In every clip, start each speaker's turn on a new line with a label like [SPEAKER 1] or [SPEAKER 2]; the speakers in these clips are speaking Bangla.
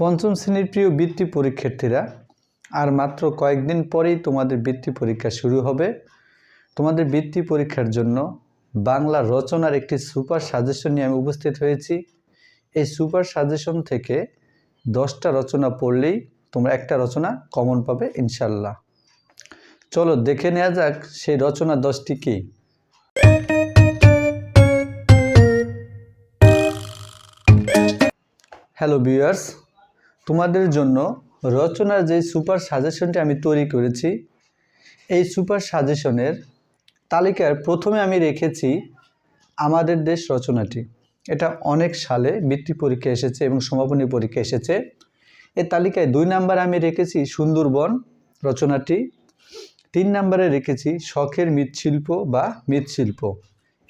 [SPEAKER 1] পঞ্চম শ্রেণীর প্রিয় বৃত্তি পরীক্ষার্থীরা, আর মাত্র কয়েকদিন পরেই তোমাদের বৃত্তি পরীক্ষা শুরু হবে। তোমাদের বৃত্তি পরীক্ষার জন্য বাংলা রচনার একটি সুপার সাজেশন নিয়ে আমি উপস্থিত হয়েছি। এই সুপার সাজেশন থেকে 10টা রচনা পড়লেই তোমরা একটা রচনা কমন পাবে ইনশাল্লাহ। চলো দেখে নেওয়া যাক সেই রচনা 10টি কী। হ্যালো ভিউয়ার্স, তোমাদের জন্য রচনার যে সুপার সাজেশনটি আমি তৈরি করেছি, এই সুপার সাজেশনের তালিকার প্রথমে আমি রেখেছি আমাদের দেশ রচনাটি। এটা অনেক সালে বৃত্তি পরীক্ষা এসেছে এবং সমাপনী পরীক্ষা এসেছে। এই তালিকায় 2 নম্বরে আমি রেখেছি সুন্দরবন রচনাটি। 3 নম্বরে রেখেছি শখের মৃৎশিল্প বা মৃৎশিল্প।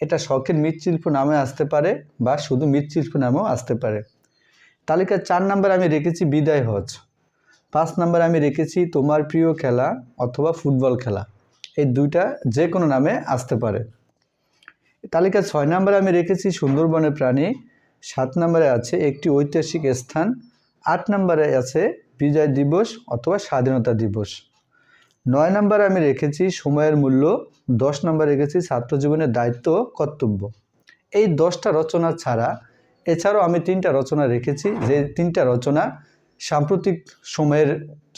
[SPEAKER 1] এটা শখের মৃৎশিল্প নামে আসতে পারে বা শুধু মৃৎশিল্প নামেও আসতে পারে। তালিকার 4 নম্বরে আমি রেখেছি বিদায় হজ। 5 নম্বরে আমি রেখেছি তোমার প্রিয় খেলা অথবা ফুটবল খেলা। এই দুইটা যে কোনো নামে আসতে পারে। তালিকার 6 নম্বরে আমি রেখেছি সুন্দরবনের প্রাণী। 7 নম্বরে আছে একটি ঐতিহাসিক স্থান। 8 নম্বরে আছে বিজয় দিবস অথবা স্বাধীনতা দিবস। 9 নম্বরে আমি রেখেছি সময়ের মূল্য। 10 নম্বরে রেখেছি ছাত্র জীবনের দায়িত্ব কর্তব্য। এই 10টা রচনা ছাড়া এছাড়াও আমি 3টা রচনা রেখেছি, যে 3টা রচনা সাম্প্রতিক সময়ের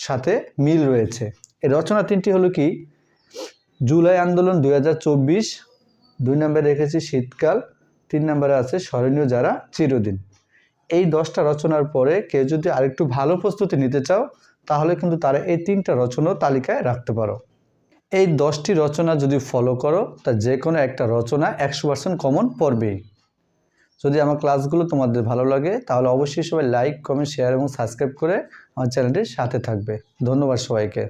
[SPEAKER 1] সাথে মিল রয়েছে। এই রচনা 3টি হলো কি, জুলাই আন্দোলন 2024, 2 নম্বরে রেখেছি শীতকাল, 3 নম্বরে আছে স্মরণীয় যারা চিরদিন। এই 10টা রচনার পরে কেউ যদি আরেকটু ভালো প্রস্তুতি নিতে চাও তাহলে কিন্তু তারা এই 3টা রচনা তালিকায় রাখতে পারো। এই 10টি রচনা যদি ফলো করো তা যে কোনো একটা রচনা 100% কমন পড়বেই। যদি আমার ক্লাসগুলো তোমাদের ভালো লাগে তাহলে অবশ্যই সবাই লাইক, কমেন্ট, শেয়ার এবং সাবস্ক্রাইব করে আমার চ্যানেলটির সাথে থাকবে। ধন্যবাদ সবাইকে।